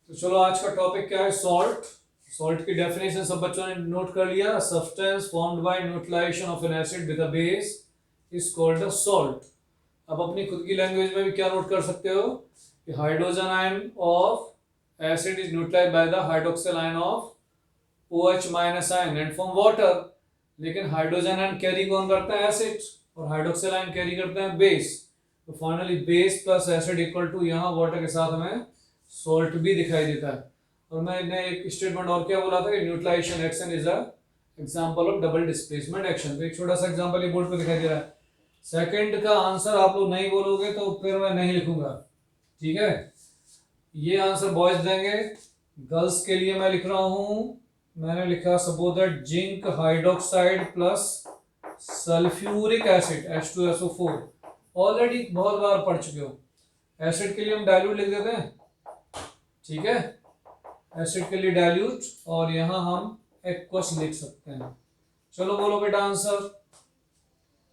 तो चलो आज का टॉपिक क्या है, सॉल्ट। सॉल्ट की डेफिनेशन सब बच्चों ने नोट कर लिया। Substance formed by neutralisation of an acid with a base is called a salt. अब अपनी खुद की लैंग्वेज में भी क्या नोट कर सकते हो कि hydrogen ion of acid is neutralised by the hydroxyl ion of OH minus ion and from water. लेकिन हाइड्रोजन आयन कैरी कौन करता है, एसिड, और हाइड्रोक्सिल आयन कैरी करते हैं बेस। तो finally base plus acid equal to यहाँ water के साथ हमें सॉल्ट भी दिखाई देता है। और मैंने एक स्टेटमेंट और क्या बोला था कि neutralisation action is a example of double displacement action. तो एक छोटा सा एग्जांपल ये बोर्ड पे दिखाई दे रहा है। सेकंड का आंसर आप लोग नहीं बोलोगे तो फिर मैं नहीं लिखूंगा, ठीक है। ये आंसर बॉयज देंगे। गर्ल्स के लिए मैं लिख रहा हूं, मैंने लिखा suppose that zinc hydroxide plus sulphuric acid H2SO4। Already बहुत बार पढ़ चुके हो। एसिड के लिए हम डाइल्यूट लिख देते हैं, ठीक है। एसिड के लिए डाइल्यूट, और यहां हम एक्वस लिख सकते हैं। चलो बोलो बेटा आंसर।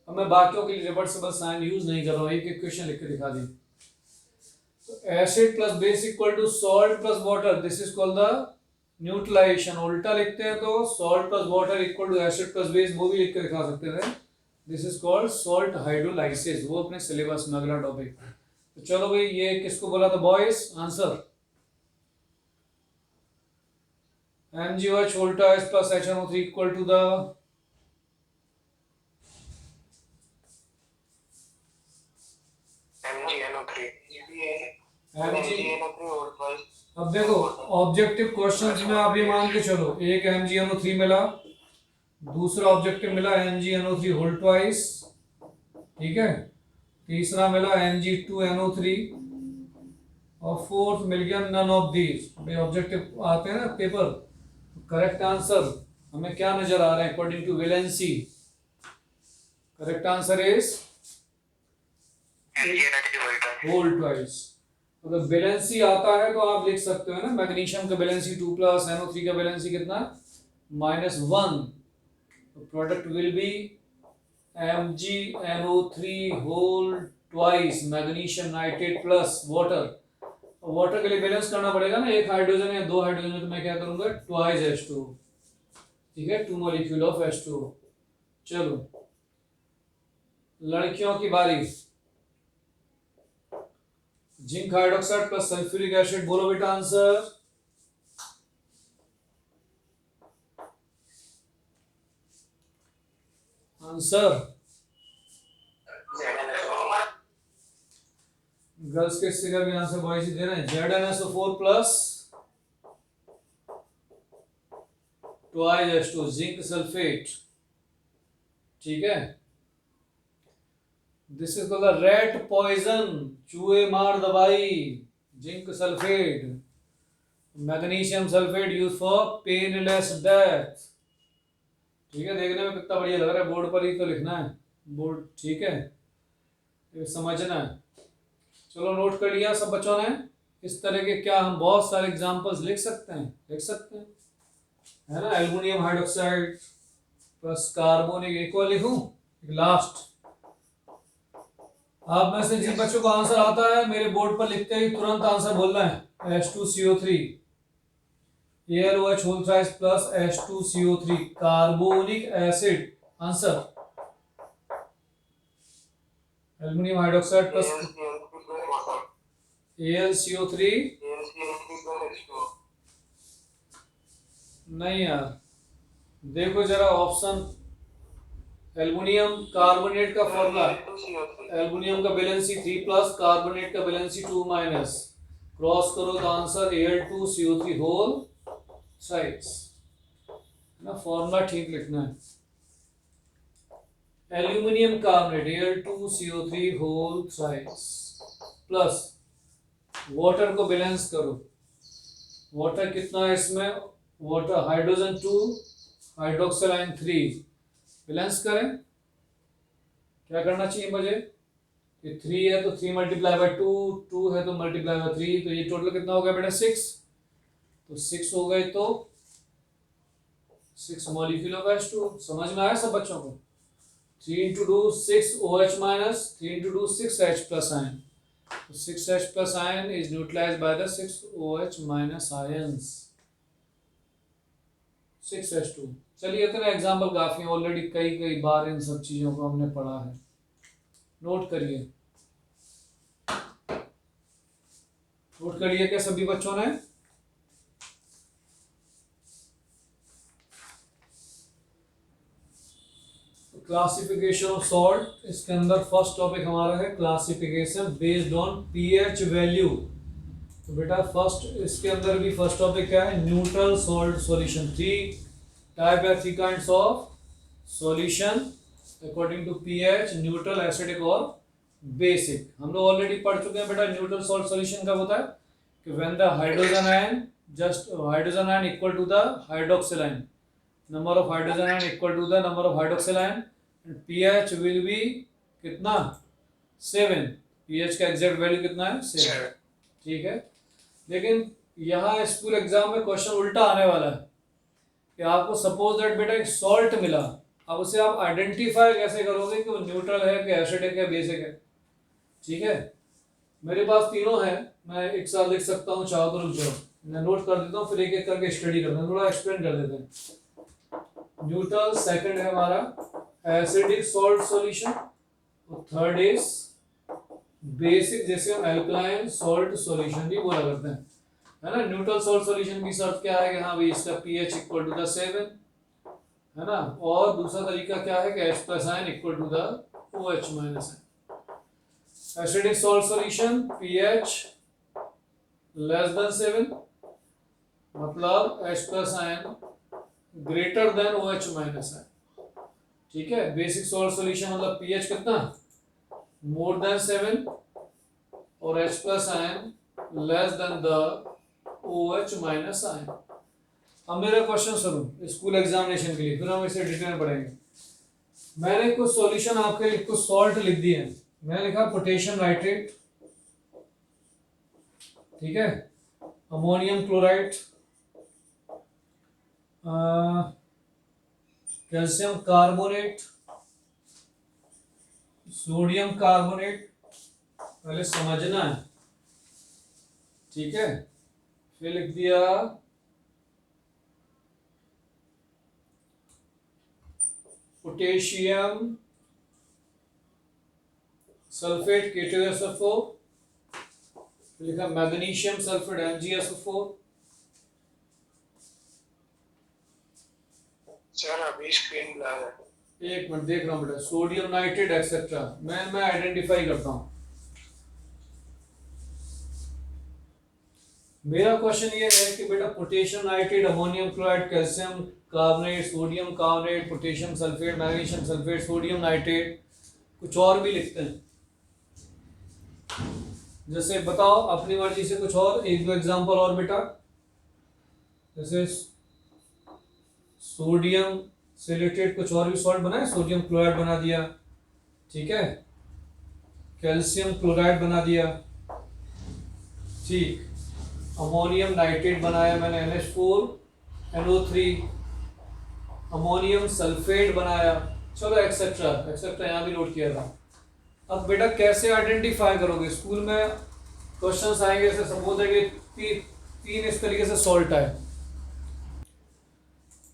अब मैं बाकियों के लिए रिवर्सिबल साइन यूज नहीं कर रहा हूं, एक एक क्वेश्चन लिख के दिखा दी। तो acid plus base equal to salt plus water, this is called the neutralisation. उल्टा लिखते हैं तो salt plus water equal to acid plus base, वो भी लिख के दिखा सकते थे। This is called salt hydrolysis, वो अपने सिलेबस में अगला टॉपिक। तो चलो भाई, ये किसको बोला था boys, answer. MgOH voltage plus HNO3 equal to the MgNO3। अब देखो ऑब्जेक्टिव क्वेश्चंस में आप ये मान के चलो, एक MgNO3 मिला, दूसरा ऑब्जेक्टिव मिला MgNO3 होल ट्वाइस, ठीक है, तीसरा मिला Mg2NO3, और फोर्थ मिल गया नन ऑफ दीज। भाई ऑब्जेक्टिव आते हैं ना पेपर, करेक्ट आंसर हमें क्या नजर आ रहा है according to valency. Correct answer is whole twice. अगर वैलेंसी आता है तो आप लिख सकते हो ना, मैग्नीशियम का वैलेंसी 2 प्लस, NO3 का वैलेंसी कितना, -1। तो product will be MgNO3 whole twice magnesium nitrate plus water. Water के लिए बैलेंस करना पड़ेगा ना, एक हाइड्रोजन या दो हाइड्रोजन है, तो मैं क्या करूंगा ट्वाइस H2, ठीक है, 2 मॉलिक्यूल ऑफ H2। चलो लड़कियों की बारी। Zinc hydroxide plus sulphuric acid, बोलो बेटा आंसर। आंसर गर्ल्स के हिस्से का भी आंसर बॉयज ही दे रहे हैं। ZnSO4 plus twice H2 zinc sulphate, ठीक है। This is called the rat poison, चूहे मार दवाई। Zinc sulphate, magnesium sulphate use for painless death, ठीक है। देखने में कितना बढ़िया लग रहा है, बोर्ड पर ही तो लिखना है, बोर्ड, ठीक है, ये समझना है। चलो नोट कर लिया सब बच्चों ने। इस तरह के क्या हम बहुत सारे एग्जांपल्स लिख सकते हैं, है ना। एल्युमिनियम हाइड्रोक्साइड प्लस कार्बोनिक, एक और लिखूं, एक लास्ट। आप में से जिन बच्चों को आंसर आता है मेरे बोर्ड पर लिखते ही तुरंत आंसर बोलना है। H2CO3 AlOH whole thrice plus H2CO3 carbonic acid, answer. Aluminium hydroxide plus AlCO3, नहीं यार, देखो जरा ऑप्शन। एल्युमिनियम कार्बोनेट का फॉर्मूला, एल्युमिनियम का वैलेंसी 3 प्लस, कार्बोनेट का वैलेंसी 2 माइनस, क्रॉस करो तो आंसर Al2CO3 होल थ्राइस, ना। फॉर्मूला ठीक लिखना है। Aluminium carbonate Al2CO3 whole thrice plus water को बैलेंस करो। वाटर कितना है इसमें, water hydrogen 2 hydroxyl ion 3, balance करें। क्या करना चाहिए मुझे, ये 3 है तो 3 मल्टीप्लाई बाय 2, 2 है तो मल्टीप्लाई बाय 3, तो ये टोटल कितना हो गया बेटा 6। तो 6 हो गए तो 6 मॉलिक्यूल ऑफ H2। समझ में आया सब बच्चों को। 3 into 2 6 OH minus, 3 into 2 6 H plus ion. 6H plus ion is neutralized by the 6OH minus ions 6H2। चलिए इतने एग्जाम्पल काफी हैं, ऑलरेडी कई कई बार इन सब चीजों को हमने पढ़ा है, नोट करिए। नोट करिए क्या सभी बच्चों ने? क्लासिफिकेशन ऑफ सॉल्ट, इसके अंदर फर्स्ट टॉपिक हमारा है classification based on pH value. तो बेटा फर्स्ट इसके अंदर भी फर्स्ट टॉपिक क्या है? Neutral salt solution. Three type है, three kinds of solution according to pH, neutral, acidic और बेसिक। हम लोग ऑलरेडी पढ़ चुके हैं बेटा न्यूट्रल सॉल्ट सॉल्यूशन कब होता है कि when the hydrogen ion just hydrogen ion equal to the hydroxyl ion, number of hydrogen ion equal to the number of hydroxyl ion, pH will be कितना? 7। पीएच का एग्जैक्ट वैल्यू कितना है? 7। ठीक है, लेकिन यहाँ स्कूल एग्जाम में question उल्टा आने वाला है कि आपको सपोज दैट बेटा एक सॉल्ट मिला, अब उसे आप आइडेंटिफाई कैसे करोगे कि वो न्यूट्रल है कि एसिडिक है बेसिक है? ठीक है, मेरे पास तीनों है, मैं एक साथ लिख सकता हूँ, चाहो तो रुक जाओ मैं नोट कर देता हूँ, फिर एक एक करके स्टडी करते हैं, थोड़ा एक्सप्लेन कर देते हैं। न्यूट्रल सेकंड है हमारा एसिडिक सॉल्ट सॉल्यूशन, और थर्ड इज बेसिक, जैसे हम एल्कलाइन सॉल्ट सॉल्यूशन भी बोला करते हैं, है ना। न्यूट्रल सॉल्ट सॉल्यूशन की शर्त क्या है कि हाँ भाई इसका पीएच इक्वल टू द 7, है ना। और दूसरा तरीका क्या है कि H plus ion equal to the OH minus ion. Acidic salt solution pH less than 7, मतलब H plus ion greater than OH minus ion. ठीक है, बेसिक सॉल्ट सॉल्यूशन मतलब पीएच कितना? मोर देन 7 और H plus ion less than the OH minus ion. अब मेरा question सुनो school examination के लिए, फिर हम इसे डिटेल में पढ़ेंगे। मैंने कुछ सॉल्यूशन आपके लिए कुछ सॉल्ट लिख दिए हैं। मैंने लिखा पोटेशियम नाइट्रेट, ठीक है, ammonium chloride, calcium carbonate, sodium carbonate, पहले समझना है, ठीक है। फिर लिख दिया पोटेशियम सल्फेट K2SO4, लिखा मैग्नीशियम सल्फेट MgSO4। सर अभी स्क्रीन ब्लर है, एक मिनट देख रहा हूँ बेटा, सोडियम नाइट्रेट एक्सेट्रा मैं आइडेंटिफाई करता हूँ। मेरा क्वेश्चन ये है कि बेटा potassium nitrate, ammonium chloride, calcium carbonate, sodium carbonate, potassium sulphate, magnesium sulphate, sodium nitrate, कुछ और भी लिखते हैं। जैसे बताओ अपनी मर्जी से कुछ और, एक दो एग्जांपल और बेटा। जैसे सोडियम से रिलेटेड कुछ और भी सॉल्ट बनाए, सोडियम क्लोराइड बना दिया, ठीक है, कैल्शियम क्लोराइड बना दिया, ठीक, अमोनियम नाइट्रेट बनाया मैंने NH4NO3, अमोनियम सल्फेट बनाया, चलो एक्सेट्रा एक्सेट्रा यहाँ भी नोट किया था। अब बेटा कैसे आइडेंटिफाई करोगे? स्कूल में क्वेश्चंस आएंगे, जैसे सपोज है कि तीन इस तरीके से सॉल्ट आए।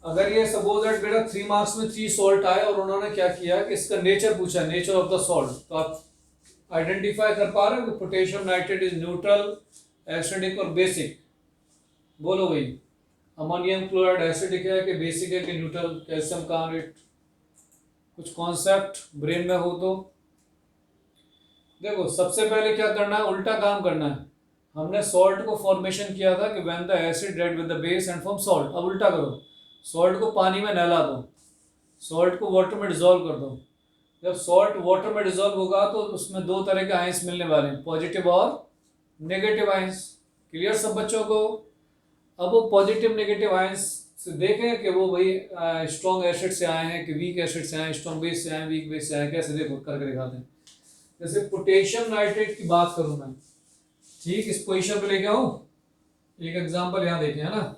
अगर ये सपोज दैट बेटा 3 मार्क्स में 3 सॉल्ट आए और उन्होंने क्या किया कि इसका नेचर पूछा, नेचर ऑफ द सॉल्ट, तो आप आइडेंटिफाई कर पा रहे हो कि potassium nitrate is neutral, acidic और बेसिक? बोलो भाई, अमोनियम क्लोराइड एसिडिक है कि बेसिक है कि न्यूट्रल? कैल्शियम कार्बोनेट, कुछ कॉन्सेप्ट ब्रेन में हो तो देखो। सबसे पहले क्या करना है, उल्टा काम करना है। हमने सॉल्ट को फॉर्मेशन किया था कि when the acid react with the base and form salt. अब उल्टा करो, सॉल्ट को पानी में नहला दो, सॉल्ट को वाटर में डिजोल्व कर दो। जब सॉल्ट वाटर में डिजोल्व होगा तो उसमें दो तरह के आयंस मिलने वाले हैं, पॉजिटिव और नेगेटिव आयंस। क्लियर सब बच्चों को? अब वो पॉजिटिव नेगेटिव आयंस से देखें कि वो भाई स्ट्रॉन्ग एसिड से आए हैं कि वीक एसिड से आए, स्ट्रॉन्ग बेस से आए, वीक बेस से आए, कैसे देखो करके दिखाते हैं। जैसे पोटेशियम नाइट्रेट की बात करूं मैं, ठीक, इस पोजीशन पे लेके आऊं, एक एग्जांपल यहां देखें, है ना।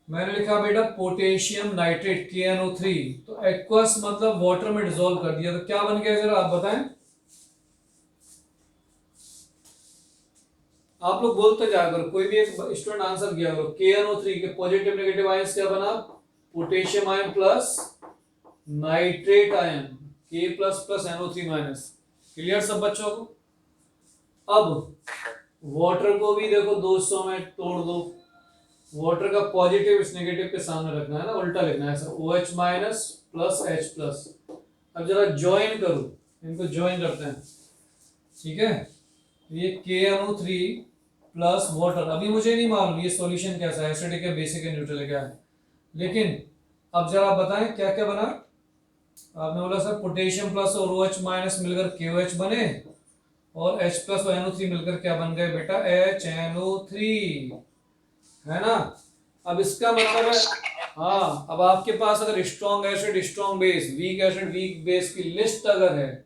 मैंने लिखा बेटा पोटेशियम नाइट्रेट KNO3, तो एक्वस मतलब वाटर में डिसॉल्व कर दिया, तो क्या बन गया जरा आप बताएं? आप लोग बोलते जाया करो, कोई भी एक स्टूडेंट आंसर किया करो। KNO3 के पॉजिटिव नेगेटिव आयंस क्या बना? Potassium ion plus nitrate ion, K plus plus NO3 minus. Clear सब बच्चों को? अब वाटर को भी देखो 200 में तोड़ दो। वाटर का पॉजिटिव इस नेगेटिव के सामने रखना है ना, उल्टा लिखना है ऐसा, OH minus plus H plus. अब जरा ज्वाइन करो, इनको ज्वाइन करते हैं, ठीक है। ये KNO3 प्लस वाटर, अभी मुझे नहीं मालूम ये सॉल्यूशन कैसा है, एसिडिक है, बेसिक है, न्यूट्रल है, क्या है, लेकिन अब जरा बताएं क्या क्या बना। आपने बोला सर पोटेशियम प्लस और OH माइनस मिलकर KOH बने, और H प्लस और NO3 मिलकर क्या बन गए बेटा? HNO3, है ना। अब इसका मतलब है, हाँ, अब आपके पास अगर strong acid strong base, weak acid weak base की लिस्ट अगर है,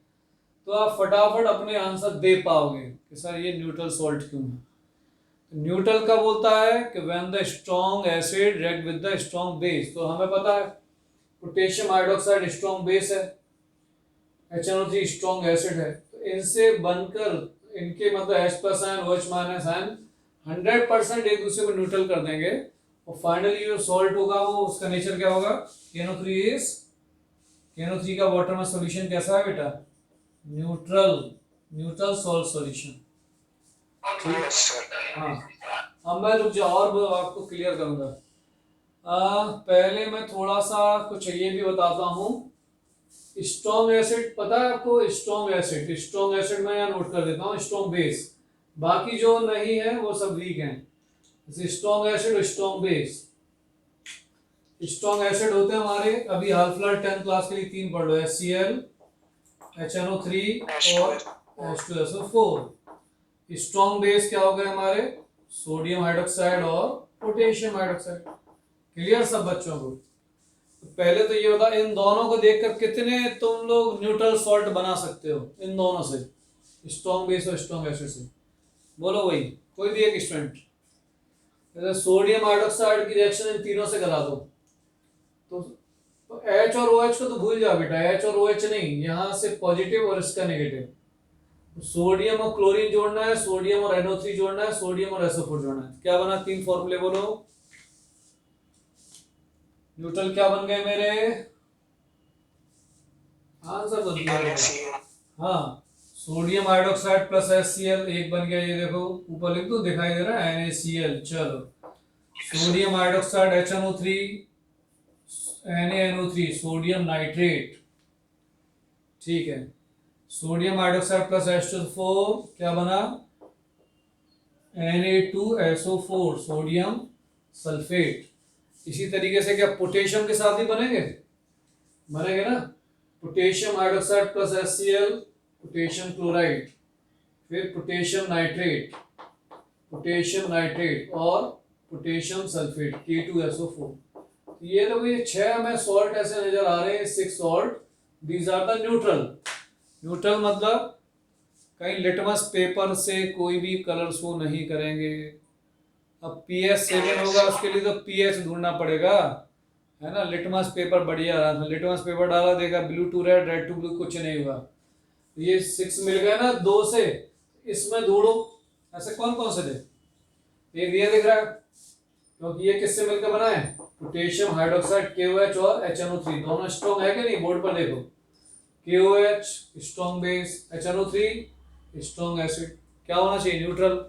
तो आप फटाफट अपने आंसर दे पाओगे कि सर ये न्यूट्रल सॉल्ट क्यों है। न्यूट्रल का बोलता है कि when the strong acid react with the strong base, तो हमें पता है पोटेशियम हाइड्रोक्साइड स्ट्रॉन्ग बेस है, HNO3 स्ट्रॉन्ग एसिड है, तो इनसे बनकर इनके मतलब H plus ion OH minus ion 100% एक दूसरे को न्यूट्रल कर देंगे, और फाइनली जो सॉल्ट होगा वो उसका नेचर क्या होगा? KNO3 का वाटर में सॉल्यूशन कैसा है बेटा? Neutral, neutral salt solution. Yes sir. हाँ, अब मैं रुक जाओ और आपको क्लियर करूंगा। पहले मैं थोड़ा सा कुछ ये भी बताता हूँ। स्ट्रॉन्ग एसिड पता है आपको? स्ट्रॉन्ग एसिड मैं यहाँ नोट कर देता हूँ, स्ट्रॉन्ग बेस, बाकी जो नहीं है वो सब वीक हैं। जैसे स्ट्रॉन्ग एसिड और स्ट्रॉन्ग बेस। स्ट्रॉन्ग एसिड होते हैं हमारे, अभी हाल फिलहाल 10th क्लास के लिए 3 पढ़ लो, HCl, HNO3 और H2SO4। स्ट्रॉन्ग बेस क्या हो गए हमारे? सोडियम हाइड्रोक्साइड और पोटेशियम हाइड्रोक्साइड। क्लियर सब बच्चों को? पहले तो ये बता, इन दोनों को देखकर कितने तुम लोग न्यूट्रल सॉल्ट बना सकते हो इन दोनों से, स्ट्रॉन्ग बेस और स्ट्रॉन्ग एसिड से? बोलो भाई, कोई भी एक स्टूडेंट। जैसे सोडियम हाइड्रोक्साइड की रिएक्शन इन तीनों से करा दो, तो H और OH को तो भूल जाओ बेटा, H और OH नहीं, यहाँ से पॉजिटिव और इसका नेगेटिव। सोडियम और क्लोरीन जोड़ना है, सोडियम और NO3 जोड़ना है, सोडियम और SO4 जोड़ना है। क्या बना? 3 फॉर्मूले बोलो। न्यूट्रल क्या बन गए मेरे? आंसर तो दिया है। हाँ, सोडियम हाइड्रोक्साइड प्लस HCl एक बन गया, ये देखो ऊपर लिख दो, दिखाई दे रहा है NaCl। चलो, sodium hydroxide HNO3, NaNO3 sodium nitrate, ठीक है। सोडियम हाइड्रोक्साइड प्लस H2O4 क्या बना? Na2SO4 sodium sulphate. इसी तरीके से क्या पोटेशियम के साथ ही बनेंगे ना? Potassium hydroxide plus HCl potassium chloride, फिर पोटेशियम नाइट्रेट और पोटेशियम सल्फेट K2SO4। ये तो ये 6 हमें सॉल्ट ऐसे नजर आ रहे हैं, 6 salt, these are the neutral. Neutral मतलब कहीं लिटमस पेपर से कोई भी कलर शो नहीं करेंगे। अब pH 7 होगा, उसके लिए तो pH ढूंढना पड़ेगा, है ना। लिटमस पेपर बढ़िया रहा था, लिटमस पेपर डाला, देखा blue to red, red to blue, कुछ नहीं हुआ। ये 6 मिल गया ना 2 से, इसमें ढूंढो ऐसे कौन कौन से थे। एक ये दिख रहा है, क्योंकि ये किससे मिलकर बना है? पोटेशियम हाइड्रोक्साइड KOH और HNO3, दोनों स्ट्रॉन्ग है कि नहीं? बोर्ड पर देखो, KOH strong base, HNO3 strong acid, क्या होना चाहिए? न्यूट्रल।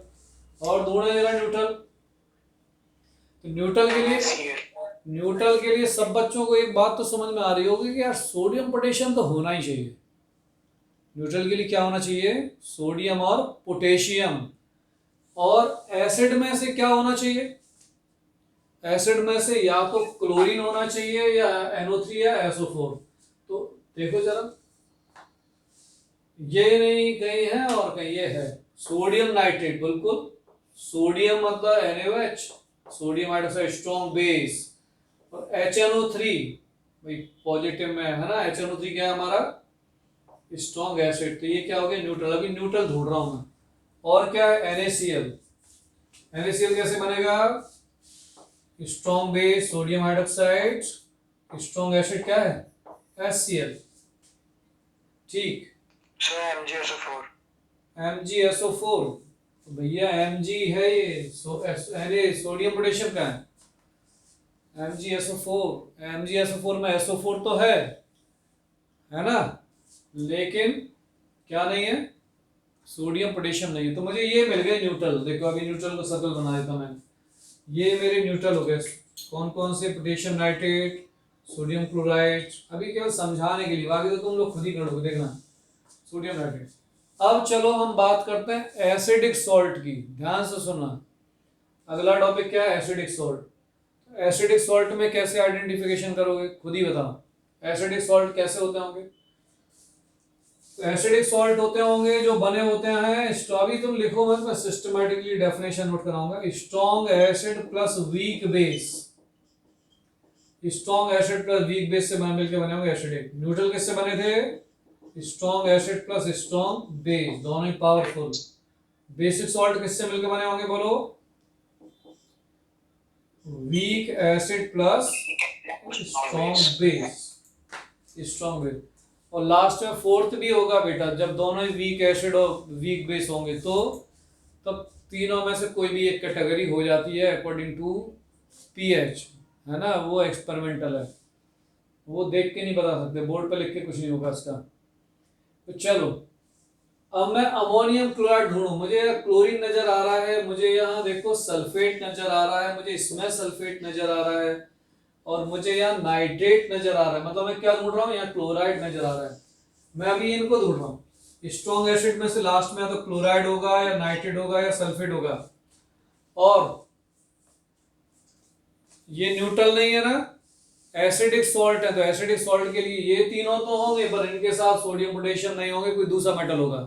और ढूंढे जरा न्यूट्रल। तो न्यूट्रल के लिए सब बच्चों को एक बात तो समझ में आ रही होगी कि यार सोडियम पोटेशियम तो होना ही चाहिए। न्यूट्रल के लिए क्या होना चाहिए? सोडियम और पोटेशियम। और एसिड में से क्या होना चाहिए? एसिड में से या तो क्लोरीन होना चाहिए या NO3 या SO4। तो देखो जरा, ये नहीं कहीं है और कहीं ये है, सोडियम नाइट्रेट, बिल्कुल सोडियम मतलब NaOH, sodium hydroxide strong base, और HNO3 भाई पॉजिटिव में है ना, HNO3 क्या है हमारा? Strong acid. तो ये क्या हो गया? न्यूट्रल। अभी न्यूट्रल ढूंढ रहा हूं मैं। और क्या है? NaCl कैसे बनेगा? Strong base sodium hydroxide, strong acid क्या है? HCl, ठीक। Sir MgSO4। MgSO4 तो भैया Mg है ये, अरे सोडियम पोटेशियम का है, MgSO4, MgSO4 में SO4 तो है ना, लेकिन क्या नहीं है, सोडियम पोटेशियम नहीं है। तो मुझे ये मिल गए न्यूट्रल। देखो अभी न्यूट्रल को सर्कल बना देता मैं, ये मेरे न्यूट्रल हो गए। कौन कौन से? Potassium nitrate, sodium chloride. अभी केवल समझाने के लिए, बाकी तो तुम लोग खुद ही करोगे, देखना। Sodium nitrate. अब चलो हम बात करते हैं एसिडिक सॉल्ट की, ध्यान से सुनना। अगला टॉपिक क्या है? Acidic salt. एसिडिक सॉल्ट में कैसे आइडेंटिफिकेशन करोगे, खुद ही बताओ। एसिडिक सॉल्ट कैसे होते होंगे? एसिडिक सॉल्ट होते होंगे जो बने होते हैं, अभी तुम लिखो मत, मैं सिस्टमैटिकली डेफिनेशन नोट कराऊंगा। Strong acid plus weak base, strong acid plus weak base से मिलकर बने होंगे एसिडिक। न्यूट्रल किससे बने थे? Strong acid plus strong base, दोनों ही पावरफुल। बेसिक सॉल्ट किससे मिलकर बने होंगे बोलो? Weak acid plus strong base, strong base. और लास्ट में फोर्थ भी होगा बेटा, जब दोनों ही वीक एसिड और वीक बेस होंगे तो तब तीनों में से कोई भी एक कैटेगरी हो जाती है अकॉर्डिंग टू पीएच, है ना। वो एक्सपेरिमेंटल है, वो देख के नहीं बता सकते, बोर्ड पे लिख के कुछ नहीं होगा इसका। तो चलो अब मैं अमोनियम क्लोराइड ढूंढूं। मुझे क्लोरीन नजर आ रहा है, मुझे यहाँ देखो सल्फेट नजर आ रहा है, मुझे इसमें सल्फेट नजर आ रहा है, और मुझे यहाँ नाइट्रेट नजर आ रहा है। मतलब मैं क्या ढूंढ रहा हूँ? यहाँ क्लोराइड नजर आ रहा है। मैं अभी इनको ढूंढ रहा हूँ। स्ट्रॉन्ग एसिड में से लास्ट में तो क्लोराइड होगा या नाइट्रेट होगा या सल्फेट होगा। और ये न्यूट्रल नहीं है ना, एसिडिक सॉल्ट है, तो एसिडिक सॉल्ट के लिए ये तीनों तो होंगे, पर इनके साथ सोडियम पोटेशियम नहीं होंगे, कोई दूसरा मेटल होगा।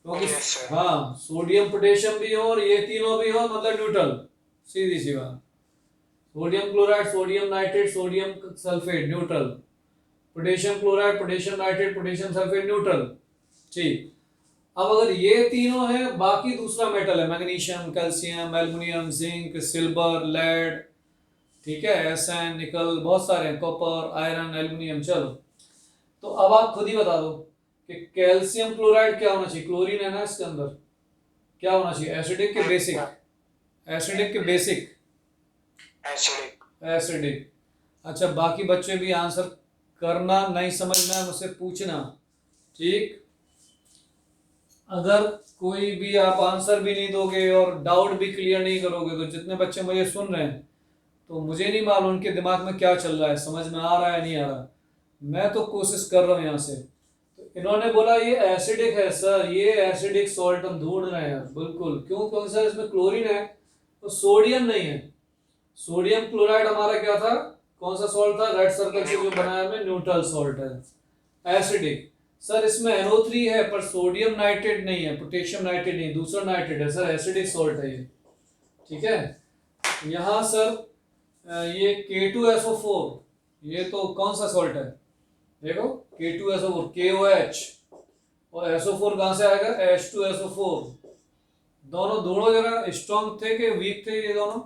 क्योंकि हाँ, सोडियम पोटेशियम भी हो और ये तीनों भी हो, मतलब न्यूट्रल, सीधी सी बात। Sodium chloride, sodium nitrate, sodium sulphate, neutral. Potassium chloride, potassium nitrate, potassium sulphate, neutral. ठीक। अब अगर ये तीनों है, बाकी दूसरा मेटल है, magnesium, calcium, aluminium, zinc, silver, lead, ठीक है, एसएन, निकल, बहुत सारे हैं, कॉपर, आयरन, एल्युमिनियम। चलो तो अब आप खुद ही बता दो कि कैल्शियम क्लोराइड क्या होना चाहिए? क्लोरीन है ना इसके अंदर, क्या होना चाहिए? एसिडिक के बेसिक? एसिडिक के बेसिक? एसिडिक। एसिडिक। अच्छा, बाकी बच्चे भी आंसर करना, नहीं समझना मुझसे पूछना, ठीक। अगर कोई भी आप आंसर भी नहीं दोगे और डाउट भी क्लियर नहीं करोगे, तो जितने बच्चे मुझे सुन रहे हैं, तो मुझे नहीं मालूम उनके दिमाग में क्या चल रहा है, समझ में आ रहा है नहीं आ रहा। मैं तो कोशिश कर रहा हूँ यहाँ से। तो इन्होंने बोला ये एसिडिक है सर, ये एसिडिक सॉल्ट हम ढूंढ रहे हैं। बिल्कुल, क्यों? क्योंकि सर इसमें क्लोरीन है तो सोडियम नहीं है। सोडियम क्लोराइड हमारा क्या था? कौन सा सॉल्ट था? रेड सर्कल से जो बनाया में न्यूट्रल सॉल्ट है, एसिडिक। सर इसमें NO3 है, पर सोडियम नाइट्रेट नहीं है, पोटेशियम नाइट्रेट नहीं, दूसरा नाइट्रेट है सर, एसिडिक सॉल्ट है ये, ठीक है। यहाँ सर ये K2SO4, ये तो कौन सा सॉल्ट है? देखो K2SO4, KOH, और SO4 कहां से आएगा? H2SO4। दोनों दोनों जगह स्ट्रॉन्ग थे कि वीक थे ये दोनों?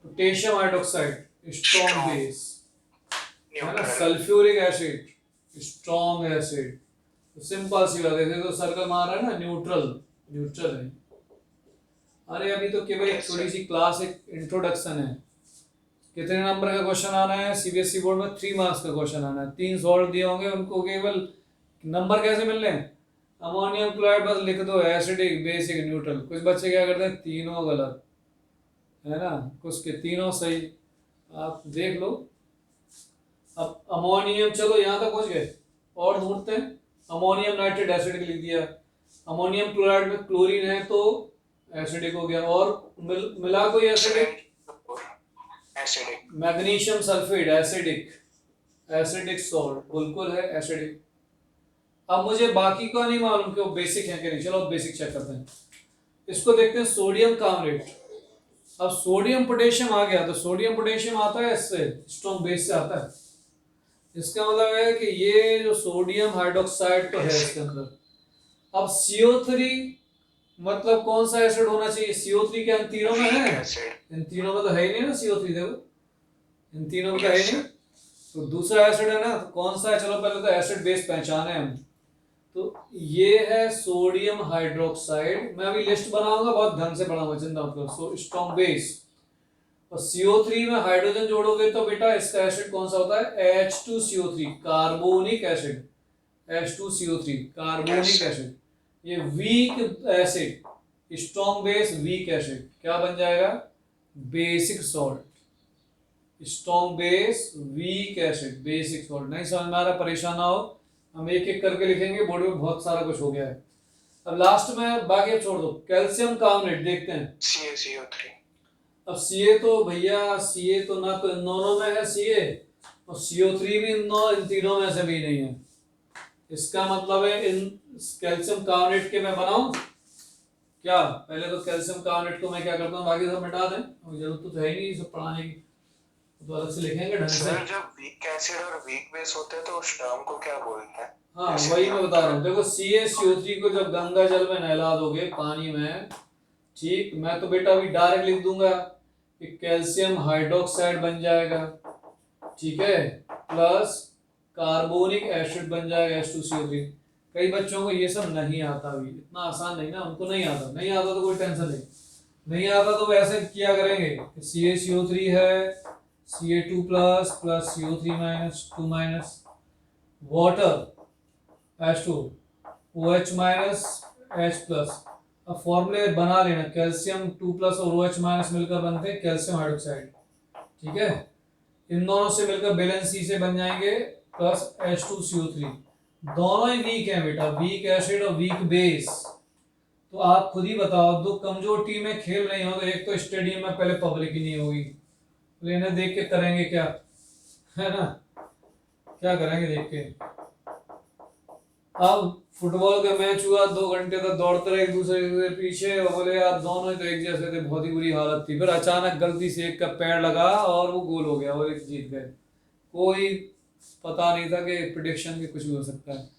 पोटेशियम हाइड्रोक्साइड स्ट्रॉन्ग बेस, है ना। Sulphuric acid strong acid. तो सिंपल सी बात है, तो सर्कल मार रहा है ना, न्यूट्रल, न्यूट्रल है। अरे अभी तो केवल एक थोड़ी सी क्लास, एक इंट्रोडक्शन है। कितने नंबर का क्वेश्चन आना है? सीबीएसई बोर्ड में 3 मार्क्स का क्वेश्चन आना है। 3 सॉल्व दिए होंगे, उनको केवल नंबर कैसे मिल रहे हैं? अमोनियम क्लोराइड बस लिख दो, एसिडिक, बेसिक, न्यूट्रल। कुछ बच्चे क्या करते हैं, तीनों गलत, है ना, कुछ के तीनों सही। आप देख लो। अब अमोनियम, चलो यहाँ तक पहुंच गए, और ढूंढते हैं। अमोनियम नाइट्रेट एसिडिक लिख दिया। अमोनियम क्लोराइड में क्लोरीन है तो एसिडिक हो गया। और मिला कोई acidic? Acidic. Magnesium sulphate acidic, acidic salt बिल्कुल है एसिडिक। अब मुझे बाकी का नहीं मालूम कि वो बेसिक है कि नहीं। चलो बेसिक चेक करते हैं। इसको देखते हैं सोडियम कार्बोनेट। अब सोडियम पोटेशियम आ गया, तो सोडियम पोटेशियम आता है इससे, स्ट्रॉन्ग बेस से आता है। इसका मतलब है कि ये जो सोडियम हाइड्रोक्साइड तो है इसके अंदर। अब CO3 मतलब कौन सा एसिड होना चाहिए? CO3 क्या इन तीनों में है? इन तीनों में तो है ही नहीं ना CO3, देखो इन तीनों में तो है ही नहीं। तो दूसरा एसिड है ना, तो कौन सा है? चलो पहले तो एसिड बेस पहचाने हम। तो ये है सोडियम हाइड्रोक्साइड। मैं अभी लिस्ट बनाऊंगा, बहुत ढंग से बनाऊंगा, चिंता मत करो। So strong base. और CO3 में हाइड्रोजन जोड़ोगे तो बेटा इसका एसिड कौन सा होता है? H2CO3, carbonic acid. H2CO3 carbonic acid. ये weak acid, strong base weak acid, क्या बन जाएगा? Basic salt. Strong base weak acid basic salt. नहीं समझ में आ रहा, परेशान ना हो, हम एक एक करके लिखेंगे, बोर्ड में बहुत सारा कुछ हो गया है। अब लास्ट में बाकी अब छोड़ दो। कैल्शियम कार्बोनेट देखते हैं। CaCO3। अब Ca तो भैया Ca तो ना तो इन दोनों में है Ca, और CO3 भी इन तीनों में से भी नहीं है। इसका मतलब है इन कैल्शियम कार्बोनेट के मैं बनाऊं क्या? पहले तो कैल्शियम कार्बोनेट को मैं क्या करता हूँ, बाकी सब मिटा दें, जरूरत तो है ही नहीं सब पढ़ाने की, तो अलग से लिखेंगे ढंग से। सर जब वीक एसिड और वीक बेस होते हैं तो उस टर्म को क्या बोलते हैं? हाँ वही मैं बता रहा हूँ। देखो CaCO3 को जब गंगा जल में नहला दोगे पानी में, ठीक, मैं तो बेटा अभी डायरेक्ट लिख दूंगा कि कैल्शियम हाइड्रोक्साइड बन जाएगा, ठीक है, प्लस कार्बोनिक एसिड बन जाएगा H2CO3। कई बच्चों को ये सब नहीं आता, भी इतना आसान नहीं ना, उनको नहीं आता, नहीं आता तो कोई टेंशन नहीं, नहीं आता तो वैसे किया करेंगे कि CaCO3 है, Ca2 plus plus CO3 minus 2 minus water H2 OH minus H plus. अब फॉर्मूले बना लेना, कैल्शियम 2 प्लस और OH माइनस मिलकर बनते हैं कैल्शियम हाइड्रोक्साइड, ठीक है। इन दोनों से मिलकर बैलेंस C से बन जाएंगे प्लस H2CO3। दोनों ही वीक हैं बेटा, वीक एसिड और वीक बेस। तो आप खुद ही बताओ, दो कमजोर टीमें खेल रही हो तो एक तो स्टेडियम में पहले पब्लिक ही नहीं होगी, तो इन्हें देख के करेंगे क्या, है ना, क्या करेंगे देख के। अब फुटबॉल का मैच हुआ, 2 घंटे तक दौड़ते रहे एक दूसरे के पीछे, और बोले यार दोनों ही तो एक जैसे थे, बहुत ही बुरी हालत थी, फिर अचानक गलती से एक का पैर लगा और वो गोल हो गया और एक जीत गए। कोई पता नहीं था कि प्रिडिक्शन भी कुछ भी हो सकता है।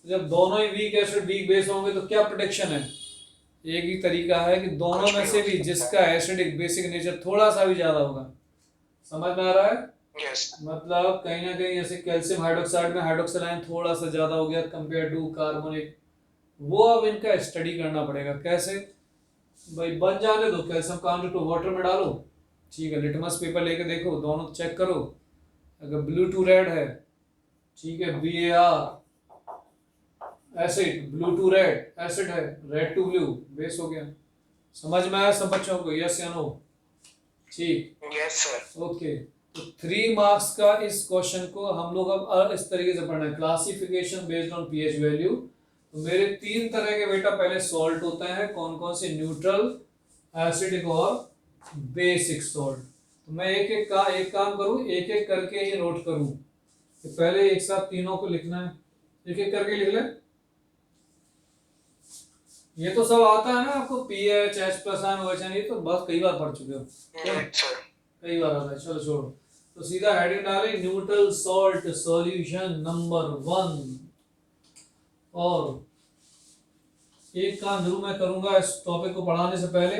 जब दोनों ही वीक एसिड वीक बेस होंगे तो क्या प्रोटेक्शन है? एक ही तरीका है कि दोनों में से भी जिसका एसिडिक बेसिक नेचर थोड़ा सा भी ज्यादा होगा, समझ में आ रहा है? यस। मतलब कहीं ना कहीं ऐसे कैल्शियम हाइड्रोक्साइड में हाइड्रोक्सिल आयन थोड़ा सा ज्यादा हो गया कंपेयर टू कार्बोनिक, वो अब इनका स्टडी करना पड़ेगा कैसे। भाई बन जाने दो, कैल्शियम कार्बोनेट को वाटर में डालो, ठीक है, लिटमस पेपर लेके देखो, दोनों चेक करो, अगर ब्लू टू रेड है, ठीक है, BAR acid, blue to red acid है, रेड टू ब्लू बेस हो गया। समझ में आया सब बच्चों को, यस या नो? ठीक, यस सर। ओके। तो 3 मार्क्स का इस क्वेश्चन को हम लोग अब इस तरीके से पढ़ना है, classification based on pH value. तो मेरे 3 तरह के बेटा पहले सॉल्ट होते हैं, कौन कौन से? न्यूट्रल, एसिडिक और बेसिक सॉल्ट। तो मैं एक काम करूं, एक एक करके ही नोट करूं, तो पहले एक साथ तीनों को लिखना है, एक एक करके लिख ले। ये तो सब आता है ना आपको, pH, H plus ion, OH, ये तो बहुत कई बार पढ़ चुके हो, सर कई बार आता है। चलो छोड़ो, तो सीधा हेडिंग डालें, न्यूट्रल सॉल्ट सॉल्यूशन नंबर 1। और एक काम जरूर मैं करूंगा इस टॉपिक को पढ़ाने से पहले,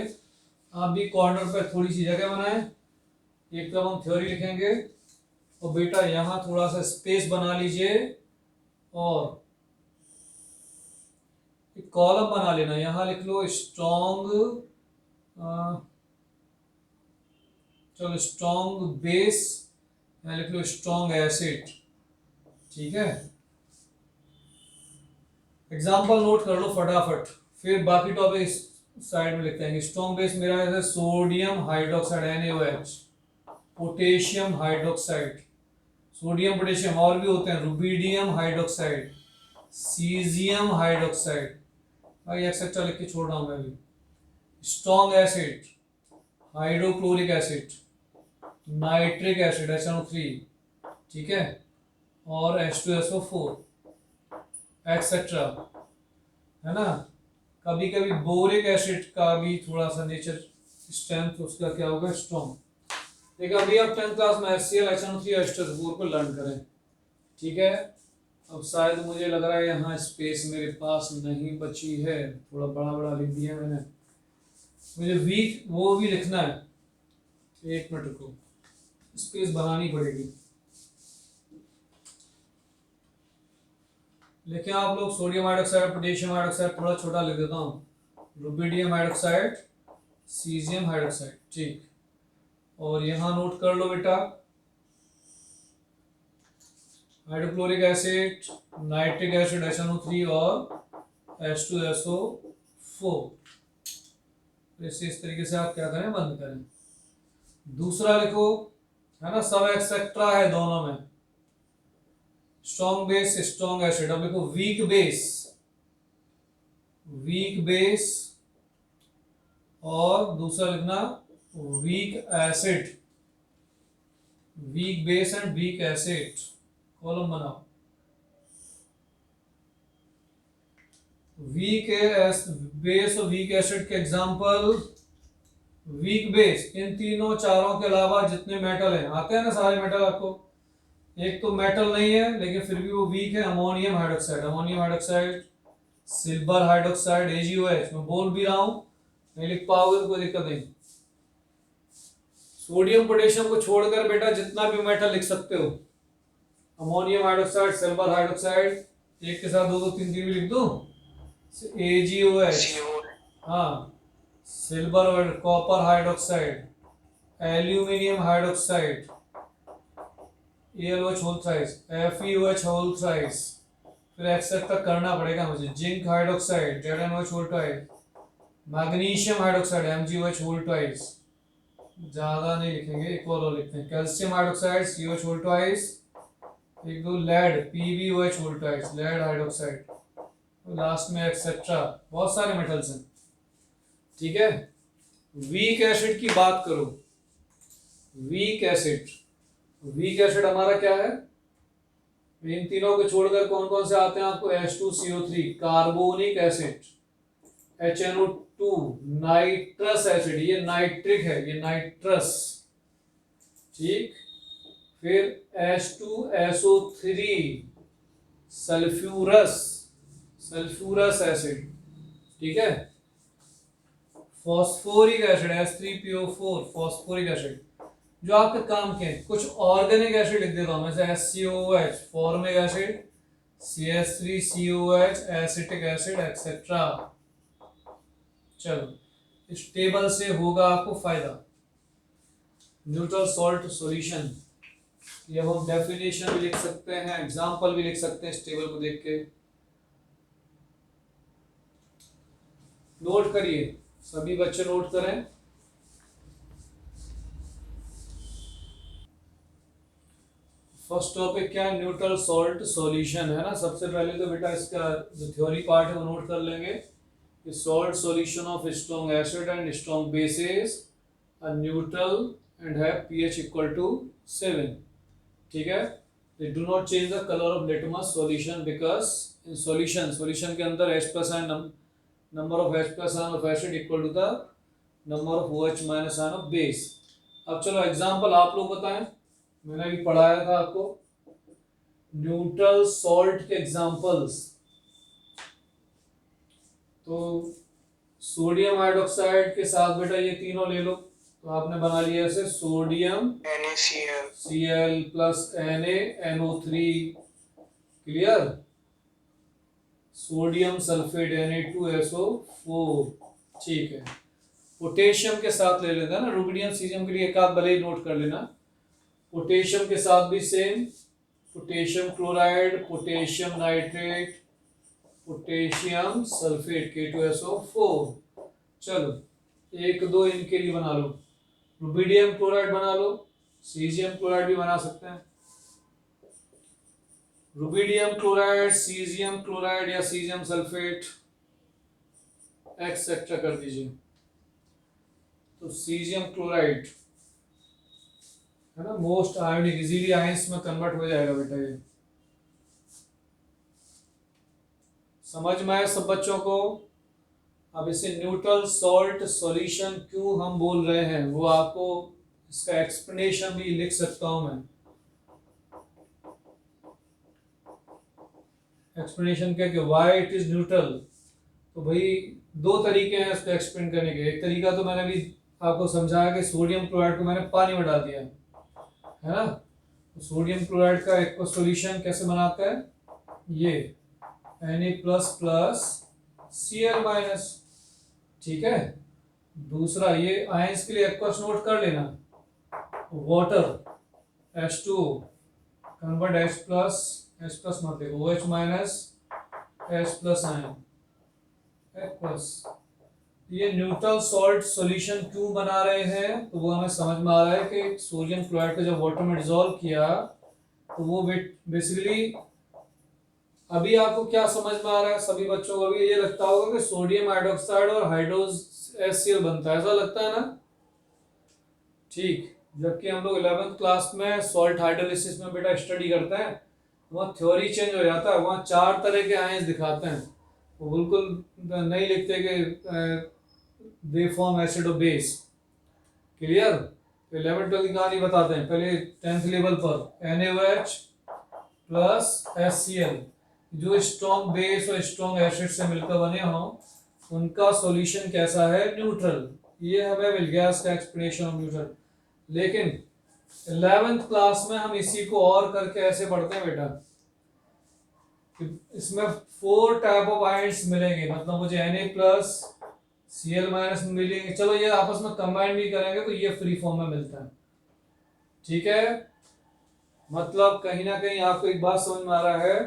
आप भी कॉर्नर पर थोड़ी सी जगह बनाएं। एक तरफ हम थ्योरी लिखेंगे और बेटा यहाँ थोड़ा सा स्पेस बना लीजिए, और एक कॉलम बना लेना, यहाँ लिख लो स्ट्रॉन्ग, चलो स्ट्रॉन्ग बेस, यहाँ लिख लो स्ट्रॉन्ग एसिड, ठीक है। एग्जाम्पल नोट कर लो फटाफट, फिर बाकी टॉपिक साइड में लिखते हैं। स्ट्रॉन्ग बेस मेरा है sodium hydroxide NaOH, potassium hydroxide, sodium potassium और भी होते हैं, रुबिडियम हाइड्रोक्साइड, सीजियम हाइड्रोक्साइड, भाई एक्सेट्रा लिख के छोड़ रहा हूं मैं भी। Strong acid, hydrochloric acid, nitric acid HNO3, ठीक है, और H2SO4 एक्सेट्रा, है ना। कभी कभी बोरिक एसिड का भी थोड़ा सा नेचर स्ट्रेंथ उसका क्या होगा, स्ट्रॉन्ग। देखिए अभी आप 10th क्लास में HCl, HNO3 और H2SO4 को लर्न करें, ठीक है। अब शायद मुझे लग रहा है यहाँ स्पेस मेरे पास नहीं बची है, थोड़ा बड़ा बड़ा लिख दिया मैंने, मुझे वीक वो भी लिखना है, 1 मिनट रुको, स्पेस बनानी पड़ेगी। लेकिन आप लोग सोडियम हाइड्रोक्साइड, पोटेशियम हाइड्रोक्साइड थोड़ा छोटा लिख देता हूँ, रुबिडियम हाइड्रोक्साइड, सीजियम हाइड्रोक्साइड, ठीक। और यहाँ नोट कर लो बेटा, hydrochloric acid, nitric acid HNO3 और H2SO4। इस तरीके से आप क्या करें, बंद करें। दूसरा लिखो, है ना, सब एक्सेट्रा है दोनों में। Strong base, strong acid. अब लिखो वीक बेस, वीक बेस, और दूसरा लिखना weak acid, weak base and weak acid. Column बनाओ। वीक बेस और वीक एसिड के एग्जांपल, वीक बेस इन तीनों चारों के अलावा जितने मेटल हैं, आते हैं ना सारे मेटल आपको। एक तो मेटल नहीं है लेकिन फिर भी वो वीक है, ammonium hydroxide, ammonium hydroxide, silver hydroxide AgOH। मैं बोल भी रहा हूं, नहीं लिख पाओगे तो कोई दिक्कत नहीं। सोडियम पोटेशियम को छोड़कर बेटा जितना भी मेटल लिख सकते हो, अमोनियम हाइड्रोक्साइड, सिल्वर हाइड्रोक्साइड, एक के साथ दो दो तीन तीन भी लिख दूं, AgOH, हाँ, सिल्वर और copper hydroxide, aluminium hydroxide, AlOH whole thrice, FeOH whole thrice, फिर एक्सेट्रा करना पड़ेगा मुझे, zinc hydroxide, ZnOH whole twice, magnesium hydroxide, MgOH whole twice, ज्यादा नहीं लिखेंगे, एक और लिखते हैं, calcium hydroxide, COH whole twice, एक दो lead, PbOH whole twice, lead hydroxide, last में एक्सेट्रा। बहुत सारे मेटल्स हैं, ठीक है। वीक एसिड की बात करो, वीक एसिड, वीक एसिड हमारा क्या है, इन तीनों को छोड़कर कौन कौन से आते हैं आपको, H2CO3, carbonic acid, HNO2, nitrous acid, ये नाइट्रिक है, ये नाइट्रस, ठीक। फिर H2SO3, सल्फ्यूरस, सल्फ्यूरस एसिड, ठीक है। Phosphoric acid, H3PO4, phosphoric acid. जो आपके काम के हैं, कुछ ऑर्गेनिक एसिड लिख देता हूं, जैसे HCOOH, formic acid, CH3COH, acetic acid, etcetera. चलो, इस टेबल से होगा आपको फायदा। न्यूट्रल सॉल्ट सॉल्यूशन, ये हम डेफिनेशन भी लिख सकते हैं, एग्जांपल भी लिख सकते हैं इस टेबल को देख के। नोट करिए, सभी बच्चे नोट करें। फर्स्ट टॉपिक क्या है, न्यूट्रल सॉल्ट सॉल्यूशन, है ना। सबसे पहले तो बेटा इसका जो थ्योरी पार्ट है वो नोट कर लेंगे कि salt solution of strong acid and strong basis are neutral and have pH equal to 7, ठीक है। They do not change the colour of litmus solution because in solution के अंदर H+ ion, number of H+ ion of acid equal to the number of OH- ion of base. अब चलो example आप लोग बताएं, मैंने भी पढ़ाया था आपको न्यूट्रल सॉल्ट के एग्जांपल्स। तो सोडियम हाइड्रोक्साइड के साथ बेटा ये तीनों ले लो, तो आपने बना लिया ऐसे, sodium Cl plus NaNO3, clear, sodium sulphate Na2SO4, ठीक है। पोटेशियम के साथ ले लेना ना, रुबिडियम सीजियम के लिए एक आध भले ही नोट कर लेना। पोटेशियम के साथ भी same, potassium chloride, potassium nitrate, potassium sulphate K2SO4। चलो, एक दो इनके लिए बना लो, रुबिडियम क्लोराइड बना लो, सीजियम क्लोराइड भी बना सकते हैं, रुबिडियम क्लोराइड, सीजियम क्लोराइड या सीजियम सल्फेट, एक्सेट्रा कर दीजिए। तो सीजियम क्लोराइड है ना, मोस्ट आयोनिक, इजीली आयंस में कन्वर्ट हो जाएगा बेटा। ये समझ में आया सब बच्चों को। अब इसे न्यूट्रल सॉल्ट सॉल्यूशन क्यों हम बोल रहे हैं वो आपको इसका एक्सप्लेनेशन भी लिख सकता हूं मैं। एक्सप्लेनेशन क्या कि व्हाई इट इज न्यूट्रल। तो भाई दो तरीके हैं इसको एक्सप्लेन करने के। एक तरीका तो मैंने भी आपको समझाया कि सोडियम क्लोराइड को मैंने पानी में डाल दिया है ना, तो सोडियम क्लोराइड का एक सॉल्यूशन कैसे बनाता है, ये Na++ Cl-, ठीक है। दूसरा ये आयंस के लिए एक्वस नोट कर लेना, वाटर H2O कन्वर्ट H+ मत देखो, OH- H+ आयन एक्वस। ये न्यूट्रल सॉल्ट सॉल्यूशन क्यों बना रहे हैं, तो वो हमें समझ में आ रहा है कि सोडियम क्लोराइड को जब वाटर में डिसॉल्व किया तो वो बेसिकली, अभी आपको क्या समझ में आ रहा है, सभी बच्चों को अभी ये लगता होगा कि सोडियम हाइड्रोक्साइड और हाइड्रोज HCl बनता है, ऐसा लगता है ना। ठीक, जबकि हम लोग 11th क्लास में सॉल्ट हाइड्रोलिसिस में बेटा स्टडी करते हैं, वहाँ थ्योरी चेंज हो जाता है, वहाँ 4 तरह के आयंस दिखाते हैं, वो बिल्कुल नहीं लिखते कि दे फॉर्म एसिड और बेस। क्लियर। तो 11th 12th की कहानी बताते हैं, पहले 10th लेवल पर NaOH प्लस HCl, जो स्ट्रॉन्ग बेस और स्ट्रॉन्ग एसिड से मिलकर बने हों उनका सॉल्यूशन कैसा है, न्यूट्रल। ये हमें मिल गया इसका एक्सप्लेनेशन ऑफ न्यूट्रल। लेकिन 11th क्लास में हम इसी को और करके ऐसे पढ़ते हैं बेटा कि इसमें 4 टाइप ऑफ आयंस मिलेंगे, मतलब मुझे Na+Cl- मिलेंगे, चलो ये आपस में कंबाइन भी करेंगे तो ये फ्री फॉर्म में मिलता है, ठीक है। मतलब कहीं ना कहीं आपको एक बात समझ में आ रहा है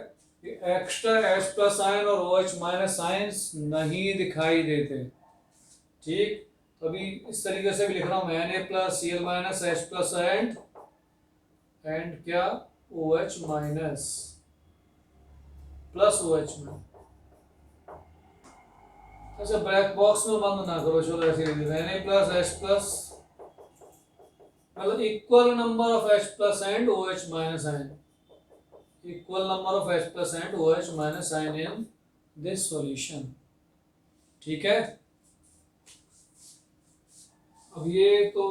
कि एक्स्ट्रा H+ आयन और OH- आयंस नहीं दिखाई देते, ठीक। तो अभी इस तरीके से भी लिख रहा हूं मैं, Na+Cl- H+ एंड क्या OH- प्लस OH में। अच्छा, ब्लैक बॉक्स में बंद ना करो, चलो ऐसे लिख देते हैं, Na+H+, मतलब equal number of H+ and OH- ion, equal number of H+ and OH- ion in this solution, ठीक है। अब ये तो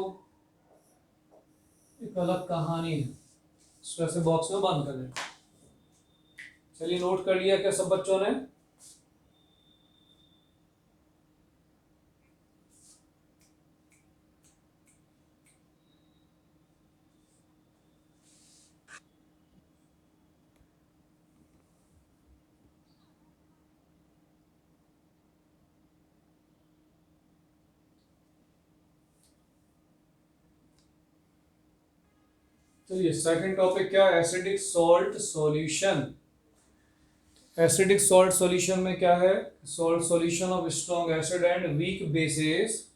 एक अलग कहानी है, इसको ऐसे बॉक्स में बंद कर दें। चलिए, नोट कर लिया क्या सब बच्चों ने। चलिए, सेकंड टॉपिक क्या है, acidic salt solution. Acidic salt solution में क्या है, salt solution of strong acid and weak basis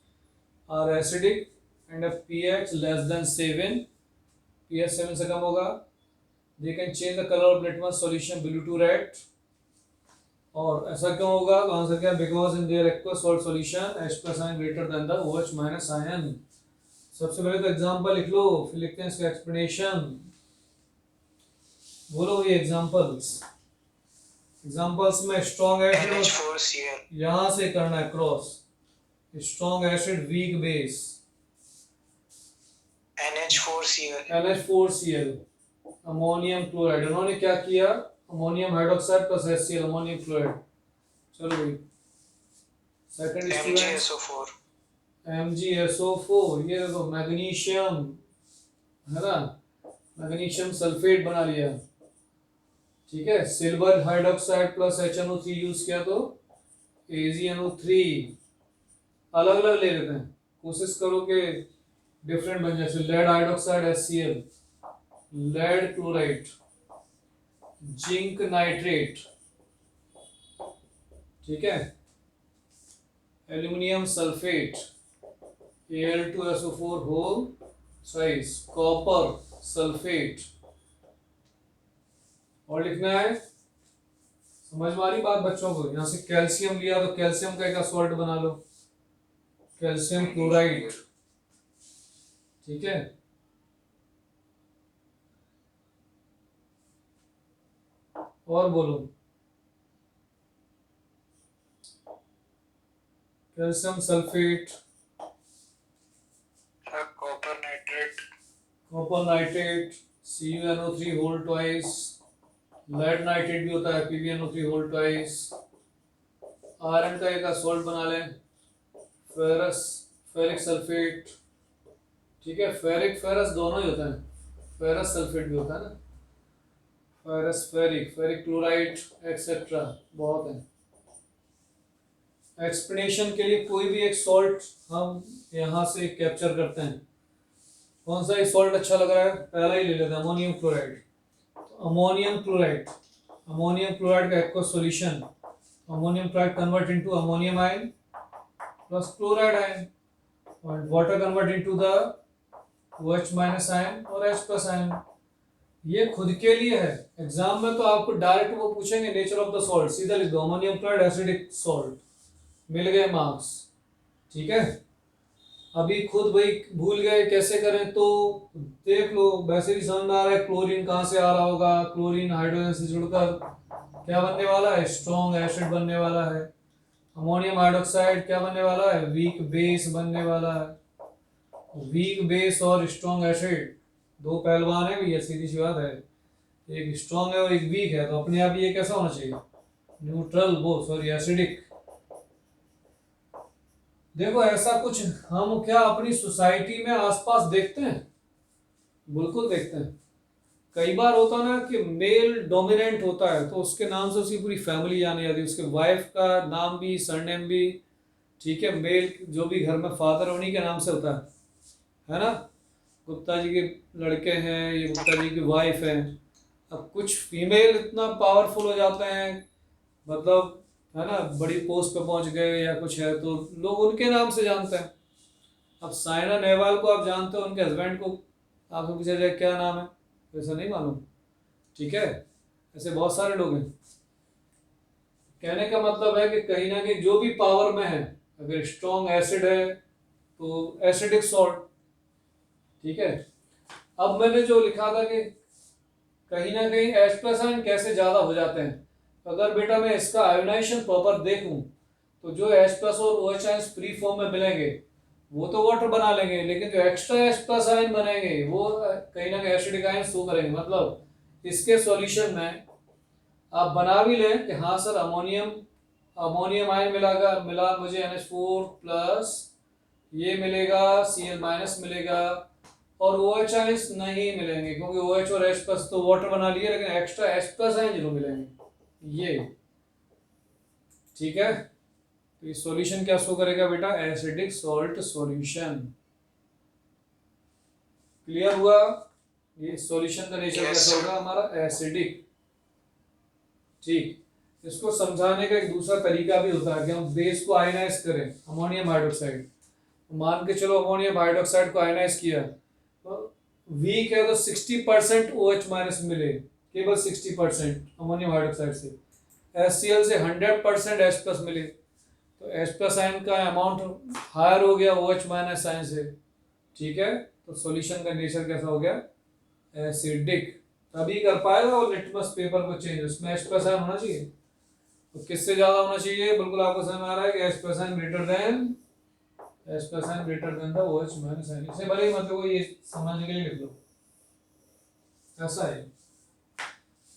are acidic and pH less than 7, pH 7 से कम होगा, they can change the color of litmus solution blue to red। और ऐसा क्यों होगा, तो आंसर क्या है, because in their aqueous salt solution H+ ion greater than the OH- ion. सबसे पहले तो एग्जांपल लिख लो, फिर लिखते हैं इसका एक्सप्लेनेशन। बोलो ये एग्जांपल्स। एग्जांपल्स में स्ट्रॉन्ग एसिड, NH4Cl, यहां से करना है cross, strong acid weak base, NH4Cl, NH4Cl ammonium chloride, उन्होंने क्या किया, ammonium hydroxide plus HCl ammonium chloride. चलो भाई, सेकंड स्टूडेंट्स, MgSO4, MgSO4, ये देखो मैग्नीशियम है ना, मैग्नीशियम सल्फेट बना लिया, ठीक है। Silver hydroxide plus HNO3 use किया तो AgNO3, अलग अलग ले लेते हैं, कोशिश करो कि डिफरेंट बन जाए। Lead hydroxide HCl, lead chloride, zinc nitrate, ठीक है, एल्यूमिनियम सल्फेट Al2SO4 होल साइज, कॉपर सल्फेट। और लिखना है, समझ में आ रही बात बच्चों को। यहां से कैल्शियम लिया तो कैल्शियम का एक सॉल्ट बना लो, कैल्शियम क्लोराइड, ठीक है। और बोलो, calcium sulphate, copper nitrate, copper nitrate CuNO3 whole twice, lead nitrate भी होता है PbNO3 होल ट्वाइस। आयरन का एक सॉल्ट बना लें, फेरस, फेरिक सल्फेट, ठीक है। फेरिक फेरस दोनों ही होता है, फेरस सल्फेट भी होता है ना, फेरस फेरिक क्लोराइड एक्सेट्रा बहुत है। एक्सप्लेनेशन के लिए कोई भी एक सॉल्ट हम यहाँ से कैप्चर करते हैं। कौन सा एक सॉल्ट अच्छा लग रहा है, पहला ही ले लेते हैं, अमोनियम क्लोराइड। अमोनियम क्लोराइड का aqueous solution, ammonium chloride convert into ammonium ion plus chloride ion, और water convert into the OH minus ion और H प्लस आयन। ये खुद के लिए है, एग्जाम में तो आपको डायरेक्ट वो पूछेंगे नेचर ऑफ द सॉल्ट, सीधा लिख दो अमोनियम क्लोराइड एसिडिक सॉल्ट, मिल गए मार्क्स। ठीक है, अभी खुद भाई भूल गए कैसे करें तो देख लो, वैसे भी समझ में आ रहा है क्लोरीन कहाँ से आ रहा होगा। क्लोरीन हाइड्रोजन से जुड़कर क्या बनने वाला है, स्ट्रॉन्ग एसिड बनने वाला है। अमोनियम हाइड्रोक्साइड क्या बनने वाला है, वीक बेस बनने वाला है। वीक बेस और स्ट्रॉन्ग एसिड दो पहलवान है भैया, सीधी सी बात है, एक स्ट्रॉन्ग है और एक वीक है, तो अपने आप ये कैसा होना चाहिए, न्यूट्रल, वो सॉरी एसिडिक। देखो ऐसा कुछ हम क्या अपनी सोसाइटी में आसपास देखते हैं, बिल्कुल देखते हैं। कई बार होता ना कि मेल डोमिनेंट होता है तो उसके नाम से उसकी पूरी फैमिली जानी जाती है, उसके वाइफ का नाम भी सरनेम भी, ठीक है, मेल जो भी घर में फादर उन्हीं के नाम से होता है ना। गुप्ता जी के लड़के हैं, ये गुप्ता जी की वाइफ है। अब कुछ फीमेल इतना पावरफुल हो जाते हैं, मतलब है ना, बड़ी पोस्ट पे पहुंच गए या कुछ है तो लोग उनके नाम से जानते हैं। अब साइना नेहवाल को आप जानते हो, उनके हस्बैंड को आपको पूछा जाए क्या नाम है, वैसा नहीं मालूम, ठीक है। ऐसे बहुत सारे लोग हैं। कहने का मतलब है कि कहीं ना कहीं जो भी पावर में है, अगर स्ट्रॉन्ग एसिड है तो एसिडिक सॉल्ट, ठीक है। अब मैंने जो लिखा था कि कहीं ना कहीं H प्लस आयन कैसे ज्यादा हो जाते हैं, अगर बेटा मैं इसका आयोनाइजेशन प्रॉपर देखूं तो जो H प्लस और OH आयन फ्री फॉर्म में मिलेंगे वो तो वाटर बना लेंगे, लेकिन जो एक्स्ट्रा H प्लस आयन बनेंगे वो कहीं ना कहीं एसिडिक आयन शो करेंगे। मतलब इसके सॉल्यूशन में आप बना भी लें कि हाँ सर अमोनियम आयन मिला मुझे NH4 प्लस, ये मिलेगा Cl माइनस मिलेगा, और OH आयंस नहीं मिलेंगे क्योंकि OH और H प्लस तो वाटर बना लिए, लेकिन एक्स्ट्रा H प्लस आयन जरूर मिलेंगे ये, ठीक है। तो ये सॉल्यूशन क्या शो करेगा बेटा, एसिडिक सॉल्ट सॉल्यूशन। क्लियर हुआ, ये सॉल्यूशन का नेचर कैसा होगा हमारा, एसिडिक। ठीक, इसको समझाने का एक दूसरा तरीका भी होता है कि हम बेस को आयनाइज करें, अमोनियम हाइड्रोक्साइड, मान के चलो अमोनियम हाइड्रोक्साइड को आयनाइज किया तो वीक है तो 60% OH माइनस मिले, केवल 60% अमोनियम हाइड्रोक्साइड से। HCl से 100% H प्लस मिले, तो H प्लस आयन का अमाउंट हायर हो गया OH माइनस आयन से, ठीक है। तो सॉल्यूशन का नेचर कैसा हो गया, एसिडिक। तभी कर पाएगा वो लिटमस पेपर को चेंज, उसमें H प्लस आयन होना चाहिए। तो किससे ज्यादा होना चाहिए, बिल्कुल आपको समझ में आ रहा है कि H plus ion greater than the OH minus ion. इसे भले ही मतलब ये समझने के लिए लिख लो, ऐसा है,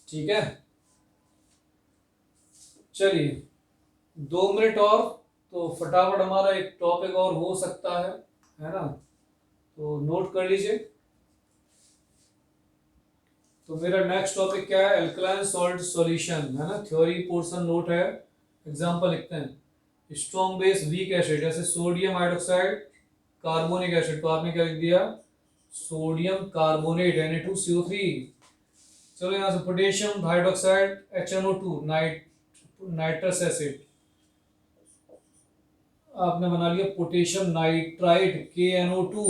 ठीक है। चलिए 2 मिनट और, तो फटाफट हमारा एक टॉपिक और हो सकता है ना, तो नोट कर लीजिए। तो मेरा नेक्स्ट टॉपिक क्या है, एल्कलाइन सॉल्ट सॉल्यूशन, है ना, थ्योरी पोर्शन नोट है। एग्जांपल लिखते हैं, स्ट्रॉन्ग बेस वीक एसिड, जैसे सोडियम हाइड्रोक्साइड कार्बोनिक एसिड, तो आपने क्या लिख दिया, सोडियम कार्बोनेट Na2CO3। चलो यहाँ से potassium hydroxide HNO2 nitrous acid, आपने बना लिया पोटेशियम नाइट्राइड KNO2।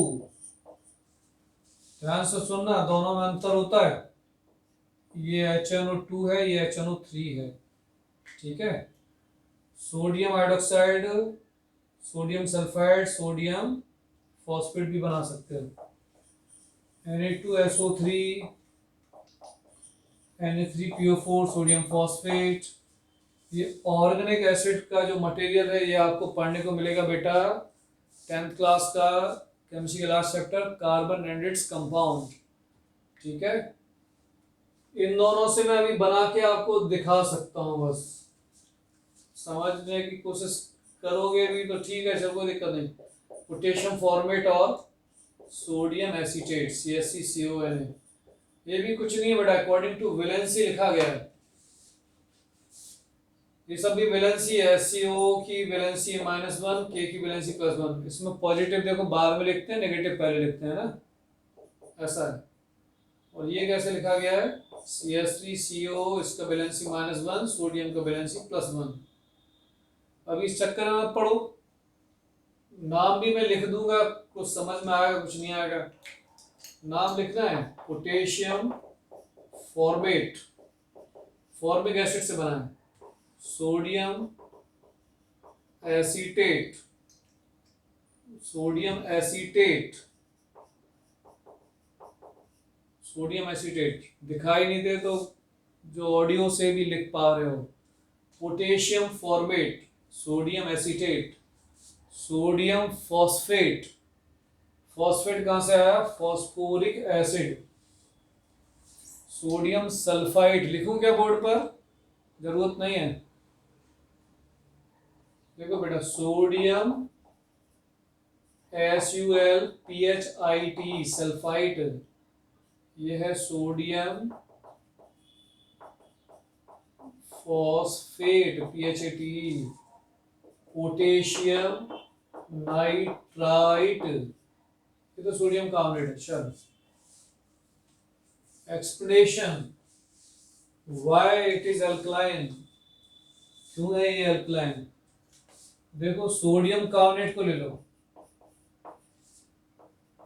ध्यान से सुनना, दोनों में अंतर होता है, ये HNO2 है, ये HNO3 है, ठीक है। Sodium hydroxide, sodium sulphide, sodium phosphate भी बना सकते हो, Na2SO3, Na3PO4, सोडियम फॉस्फेट। ये ऑर्गेनिक एसिड का जो मटेरियल है ये आपको पढ़ने को मिलेगा बेटा 10th क्लास का केमिस्ट्री के last chapter, carbon and its compound, ठीक है। इन दोनों से मैं अभी बना के आपको दिखा सकता हूँ, बस समझने की कोशिश करोगे भी तो ठीक है, चलो कोई दिक्कत नहीं। पोटेशियम फॉर्मेट और सोडियम एसीटेट CSCCONA, ये भी कुछ नहीं है बेटा, अकॉर्डिंग टू वैलेंसी लिखा गया है। ये सब भी वैलेंसी है, SCO की वैलेंसी -1, K की वैलेंसी +1। इसमें पॉजिटिव देखो बाद में लिखते हैं, नेगेटिव पहले लिखते हैं ना, ऐसा है। और ये कैसे लिखा गया है, CH3CO, इसका वैलेंसी -1, सोडियम का वैलेंसी +1। अब इस चक्कर में मत पढ़ो, नाम भी मैं लिख दूंगा, कुछ समझ में आएगा कुछ नहीं आएगा। नाम लिखना है, पोटेशियम फॉर्मेट, फॉर्मिक एसिड से बना है। Sodium acetate, sodium acetate, sodium acetate. दिखाई नहीं दे तो जो ऑडियो से भी लिख पा रहे हो, potassium format, sodium acetate, sodium phosphate. Phosphate कहां से आया, फॉस्फोरिक एसिड। सोडियम सल्फाइड, लिखूं क्या बोर्ड पर, जरूरत नहीं है। देखो बेटा, सोडियम SULPHIT, सल्फाइट, यह है sodium phosphate PHATE, potassium nitrite, ये तो सोडियम कार्बोनेट है। चल, explanation why it is alkaline, क्यों है ये अल्कलाइन। देखो सोडियम कार्बोनेट को ले लो,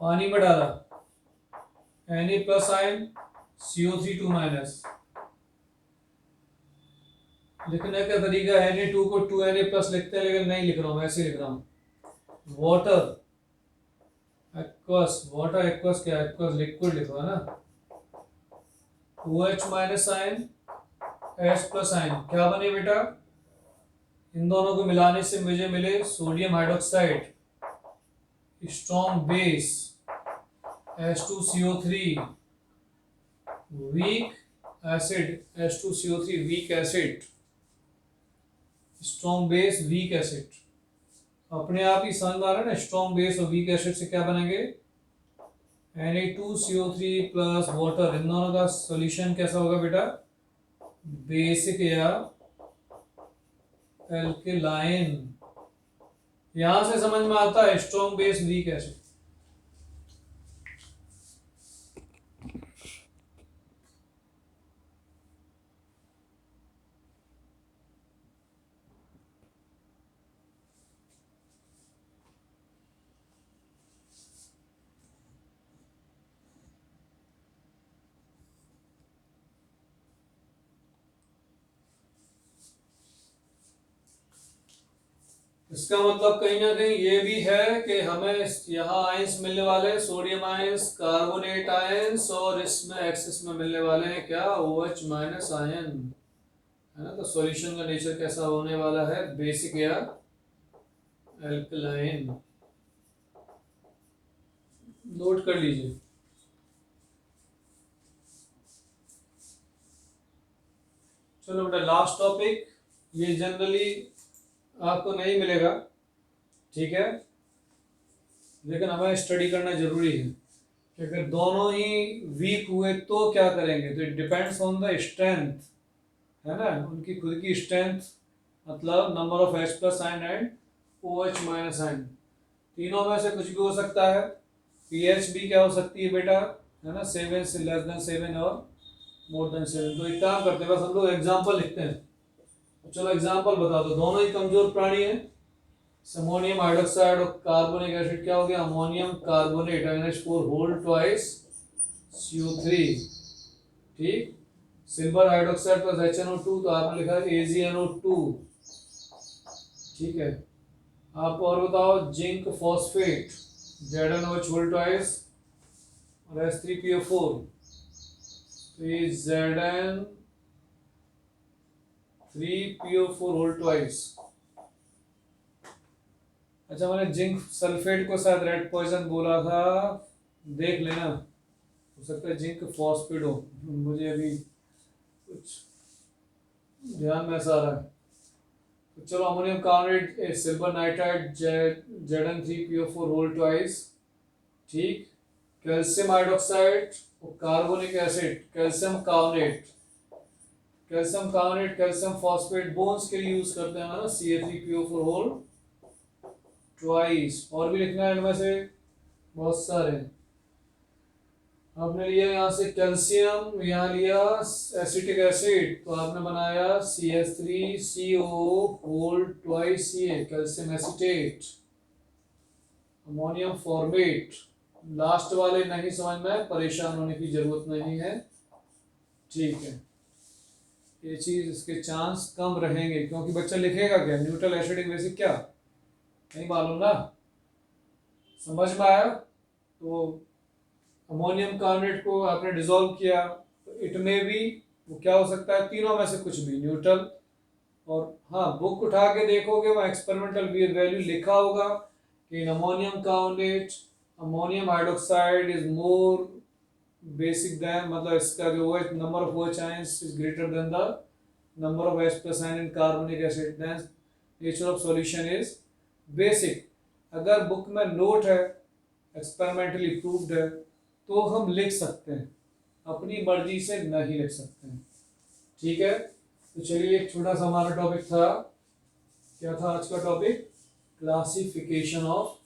पानी में डाला, Na+ आयन, CO3 2-। लिखने का तरीका Na2 को 2Na+ लिखते हैं, लेकिन नहीं लिख रहा हूं, ऐसे लिख रहा हूं। वाटर एक्वस, वाटर एक्वस क्या है, एक्वस लिक्विड लिखो है ना। OH- आयन, H+ आयन, क्या बने बेटा, इन दोनों को मिलाने से मुझे मिले sodium hydroxide, strong base, H2CO3, weak acid, H2CO3 week acid, strong base weak acid. अपने आप ही समझ आ रहा है ना, स्ट्रॉन्ग बेस और वीक एसिड से क्या बनेंगे, Na2CO3 प्लस वाटर। इन दोनों का सॉल्यूशन कैसा होगा बेटा, बेसिक या एल्केलाइन। यहां से समझ में आता है स्ट्रॉन्ग बेस वीक एसिड। इसका मतलब कहीं ना कहीं ये भी है कि हमें यहाँ आयंस मिलने वाले हैं, सोडियम आयंस, कार्बोनेट आयंस, और इसमें एक्सिस में मिलने वाले हैं क्या, OH- आयन, है ना। तो सॉल्यूशन का नेचर कैसा होने वाला है, बेसिक या एल्कलाइन। नोट कर लीजिए। चलो बेटा, लास्ट टॉपिक, ये जनरली आपको नहीं मिलेगा, ठीक है, लेकिन हमें स्टडी करना जरूरी है कि अगर दोनों ही वीक हुए तो क्या करेंगे। तो it depends on the strength, है ना, उनकी खुद की स्ट्रेंथ, मतलब number of H+ ion and OH- ion. तीनों में से कुछ भी हो सकता है। pH भी क्या हो सकती है बेटा, है ना, 7 से <7 और <7। तो एक काम करते हैं, बस हम लोग एग्जाम्पल लिखते हैं। चलो एग्जाम्पल बता दो, दोनों ही कमजोर प्राणी हैं। अमोनियम हाइड्रोक्साइड और कार्बोनिक एसिड क्या हो गया, ammonium carbonate NH4 whole twice CO3, ठीक। सिल्वर हाइड्रोक्साइड प्लस HNO2, तो आपने लिखा है AgNO2, ठीक है। आप और बताओ, zinc phosphate ZnOH whole twice और H3PO4, तो ये Zn3PO4 होल ट्वाइस। अच्छा, मैंने जिंक सल्फेट को शायद रेड पॉइजन बोला था, देख लेना, हो सकता है जिंक फॉस्फेट हो, मुझे अभी कुछ ध्यान में ऐसा आ रहा है। तो चलो, ammonium carbonate, silver nitride, Zn3PO4 whole twice, ठीक। कैल्शियम हाइड्रोक्साइड और carbonic acid, calcium carbonate, calcium carbonate, calcium phosphate bones के लिए यूज करते हैं ना, CH3PO4 होल ट्वाइस। और भी लिखना है इनमें से बहुत सारे। आपने लिया यहाँ से कैल्शियम, यहाँ लिया एसिटिक एसिड, तो आपने बनाया CH3CO होल ट्वाइस, ये calcium acetate. Ammonium format, last वाले नहीं समझ में परेशान होने की जरूरत नहीं है, ठीक है। ये चीज इसके चांस कम रहेंगे क्योंकि बच्चा लिखेगा क्या, न्यूट्रल एसिडिक बेसिक क्या नहीं मालूम ना, समझ में आया। तो अमोनियम कार्बोनेट को आपने डिसॉल्व किया तो इट में भी वो क्या हो सकता है, तीनों में से कुछ भी, न्यूट्रल। और हाँ, बुक उठा के देखोगे वहाँ एक्सपेरिमेंटल वैल्यू लिखा होगा कि in ammonium carbonate ammonium hydroxide is more basic than, मतलब इसका जो है number of OH ions is greater than the number of H+ ion in carbonic acid, then nature of solution is basic. अगर book में note है, experimentally proved है, तो हम लिख सकते हैं, अपनी मर्जी से नहीं लिख सकते हैं, ठीक है। तो चलिए, एक छोटा सा हमारा टॉपिक था, क्या था आज का topic, classification of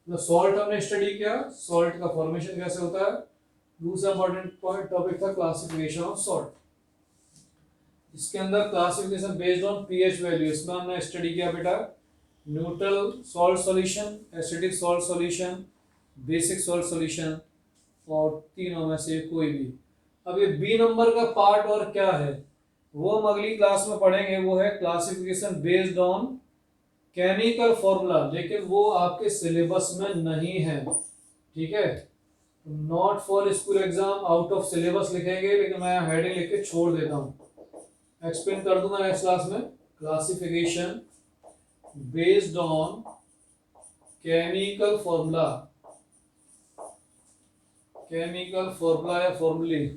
the salt हमने स्टडी किया, सॉल्ट का फॉर्मेशन कैसे होता है। दूसरा इंपॉर्टेंट पॉइंट टॉपिक था क्लासिफिकेशन ऑफ सॉल्ट। इसके अंदर classification based on pH value, इसमें हमने स्टडी किया बेटा neutral salt solution, acidic salt solution, basic salt solution, और तीनों में से कोई भी। अब ये बी नंबर का पार्ट और क्या है वो हम अगली क्लास में पढ़ेंगे, वो है classification based on chemical formula, लेकिन वो आपके सिलेबस में नहीं है, ठीक है। Not for school exam, out of syllabus लिखेंगे, लेकिन मैं हेडिंग लिख के छोड़ देता हूँ, एक्सप्लेन कर दूंगा नेक्स्ट क्लास में। Classification based on chemical formula, chemical formula या फॉर्मूले,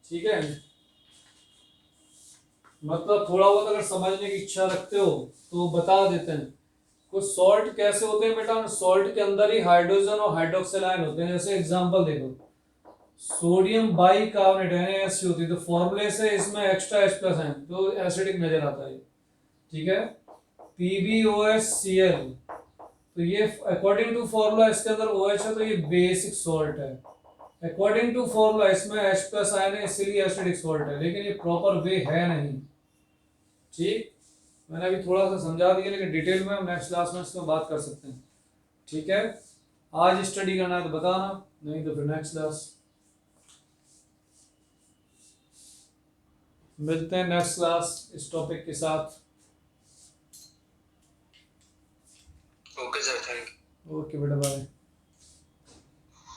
ठीक है। मतलब थोड़ा बहुत अगर समझने की इच्छा रखते हो तो बता देते हैं। कुछ सॉल्ट कैसे होते हैं बेटा, सॉल्ट के अंदर ही हाइड्रोजन और हाइड्रोक्सिल आयन होते हैं। जैसे एग्जांपल देखो, सोडियम बाइकार्बोनेट NaSC होती है, तो फॉर्मूले से इसमें एक्स्ट्रा H+ आयन तो एसिडिक नजर आता है, ठीक है। PbOHCl, तो ये अकॉर्डिंग टू फॉर्मूला इसके अंदर OH है, तो ये बेसिक सॉल्ट है। अकॉर्डिंग टू फॉर्मूला इसमें H+ आयन है, इसलिए एसिडिक सॉल्ट है, लेकिन ये प्रॉपर वे है नहीं, ठीक। मैंने अभी थोड़ा सा समझा दिया, लेकिन डिटेल में हम नेक्स्ट क्लास में इसमें बात कर सकते हैं, ठीक है। आज स्टडी करना है तो बताना, नहीं तो फिर नेक्स्ट क्लास मिलते हैं, नेक्स्ट क्लास इस टॉपिक के साथ। Okay sir, thank you. Okay बेटा, बाय।